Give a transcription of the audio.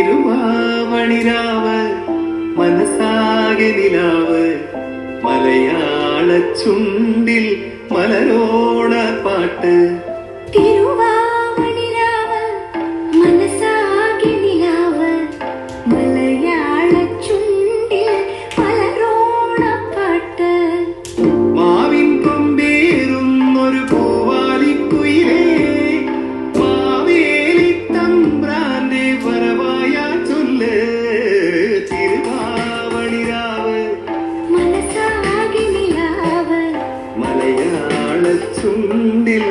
തിരുവാവണിരാവ് മനസ്സാകെ നിലാവ് മലയാള ചുണ്ടിൽ മലരോണ പാട്ട് തിരുവാവണിരാവ് മനസ്സാകെ നിലാവ് മലയാള ചുണ്ടിൽ മലരോണ പാട്ട് മാവിൻ കൊമ്പേറുന്നൊരു പൂവാലിക്കുയിലേ മാവേലി തമ്പ്രാന്റെ വരവായ ചൊല്ല് തിരുവാവണിരാവ് മനസ്സാകെ നിലാവ് മലയാള ചുണ്ടിൽ